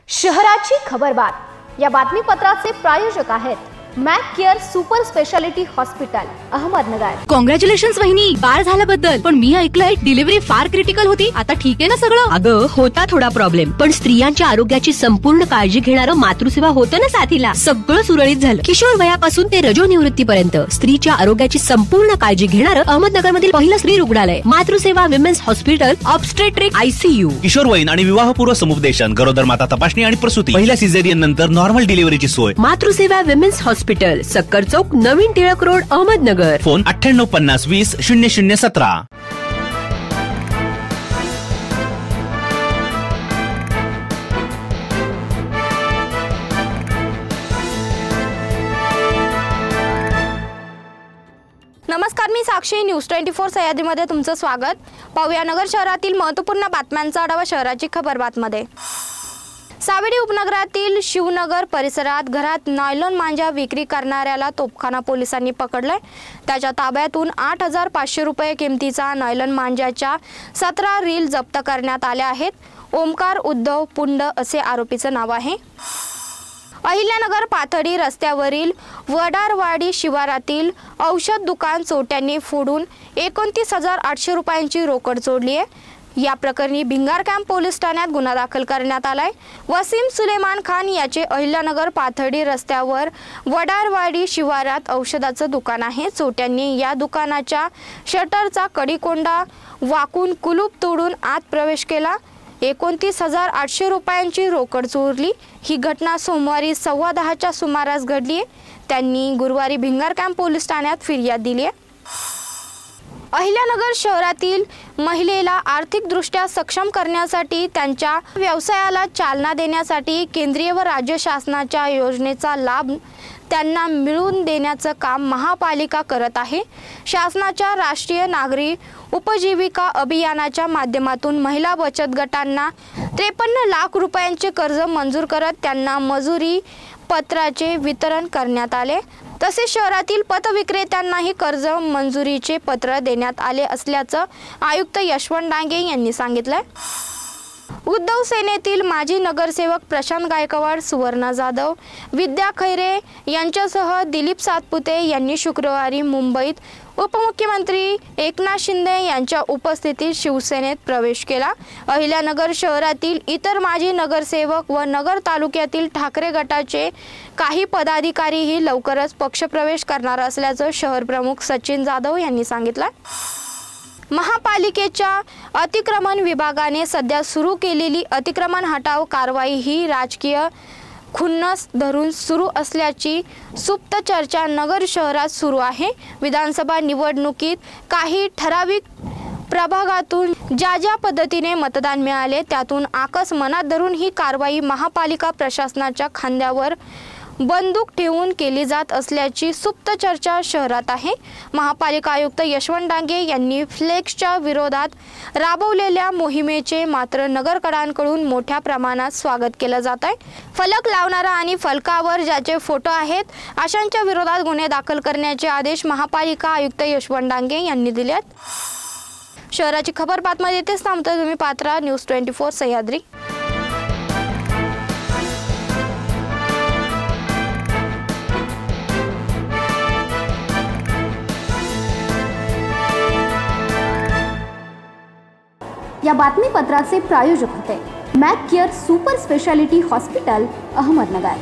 शहराची खबरबात या बातमीपत्राचे प्रायोजक आहेत Mac care super speciality hospital Ahmednagar. Congratulations वहिनी, बाळ झाल्याबद्दल। पण मी ऐकलंय डिलिव्हरी फार क्रिटिकल होती। आता ठीक आहे ना सगळं? अगं होता थोडा प्रॉब्लेम, पण स्त्रियांच्या आरोग्याची संपूर्ण काळजी घेणारं मातृसेवा होतं ना साथीला। सगळं सुरळीत झालं। किशोर वयापासून ते रजोनिवृत्तीपर्यंत स्त्रीच्या आरोग्याची संपूर्ण काळजी घेणारं अहमदनगर मधील पहिलं स्त्री रुग्णालय Matruseva women's hospital obstetric ICU। किशोरवयीन आणि विवाहपूर्व समुपदेशन, गरोदर माता तपासणी आणि प्रसूती, पहिल्या सिझेरियन नंतर नॉर्मल डिलिव्हरीची सोय। मातृसेवा विमेन्स हॉस्पिटल, सक्कर चौक, नवीन टिळक रोड, अहमदनगर। फोन 9850 20 0017। नमस्कार, मी साक्षी। न्यूज 24 सह्याद्रीमध्ये तुमचं स्वागत। पाहूया नगर शहरातील महत्त्वपूर्ण बातम्यांचा आढावा शहराची खबरबातमध्ये। सावेडी उपनगरातील शिवनगर परिसरात घरात नायलॉन मांजा विक्री करणाऱ्याला तोफखाना पोलिसांनी पकडलंय। त्याच्या ताब्यातून 8500 रुपये किमतीचा नायलॉन मांजाच्या 17 रील जप्त करण्यात आल्या आहेत। ओमकार उद्धव पुंड असे आरोपीचं नाव आहे। अहिल्यानगर पाथडी रस्त्यावरील वडारवाडी शिवारातील औषध दुकान चोरट्यांनी फोडून 29,800 रुपयांची रोकड चोरली आहे। या प्रकरणी भिंगार कॅम्प पोलीस ठाण्यात गुन्हा दाखल करण्यात आलाय। वसीम सुलेमान खान याचे अहिल्यानगर पाथडी रस्त्यावर वडारवाडी शिवारात औषधाचं दुकान आहे। चोरट्यांनी या दुकानाच्या शटरचा कडिकोंडा वाकून कुलूप तोडून आत प्रवेश केला। 29,800 रुपयांची रोकड चोरली। ही घटना सोमवारी 10:15च्या सुमारास घडली आहे। त्यांनी गुरुवारी भिंगार कॅम्प पोलीस ठाण्यात फिर्याद दिली आहे। अहिल्यानगर शहरातील महिलेला आर्थिकदृष्ट्या सक्षम करण्यासाठी त्यांच्या व्यवसायाला चालना देण्यासाठी केंद्रीय व राज्य शासनाच्या योजनेचा लाभ त्यांना मिळवून देण्याचं काम महापालिका करत आहे। शासनाच्या राष्ट्रीय नागरी उपजीविका अभियानाच्या माध्यमातून महिला बचत गटांना 53 लाख रुपयांचे कर्ज मंजूर करत त्यांना मजुरी पत्राचे वितरण करण्यात आले। तसेच शहरातील पथविक्रेत्यांनाही कर्ज मंजुरीचे पत्र देण्यात आले असल्याचं आयुक्त यशवंत डांगे यांनी सांगितलं। उद्धव सेनेतील माजी नगरसेवक प्रशांत गायकवाड, सुवर्णा जाधव, विद्या खैरे यांच्यासह दिलीप सातपुते यांनी शुक्रवारी मुंबईत उपमुख्यमंत्री एकनाथ शिंदे यांच्या उपस्थितीत शिवसेनेत प्रवेश केला। अहिल्यानगर शहरातील इतर माजी नगरसेवक व नगर तालुक्यातील ठाकरे गटाचे काही पदाधिकारीही लवकरच पक्षप्रवेश करणार असल्याचं शहर प्रमुख सचिन जाधव यांनी सांगितलं। महापालिकेच्या अतिक्रमण विभागाने सध्या सुरू केलेली अतिक्रमण हटाव कारवाई ही राजकीय खुन्नस धरून सुरू असल्याची सुप्त चर्चा नगर शहरात सुरू आहे। विधानसभा निवडणुकीत काही ठराविक प्रभागातून ज्या पद्धतीने मतदान मिळाले त्यातून आकस मनात धरून ही कारवाई महापालिका प्रशासनाच्या खांद्यावर बंदूक ठेवून केली जात असल्याची सुप्त चर्चा शहरात आहे। महापालिका आयुक्त यशवंत डांगे यांनी फ्लेक्सच्या विरोधात राबवलेल्या मोहिमेचे मात्र नगरकरांकडून मोठ्या प्रमाणात स्वागत केलं जात आहे। फलक लावणारा आणि फलकावर ज्याचे फोटो आहेत अशांच्या विरोधात गुन्हे दाखल करण्याचे आदेश महापालिका आयुक्त यशवंत डांगे यांनी दिले आहेत। शहराची खबर बातमी येतेच थांबतोय। तुम्ही पात्रा न्यूज 24 सह्याद्री। या बातमीपत्राचे प्रायोजक होते Mac care super speciality hospital Ahmednagar.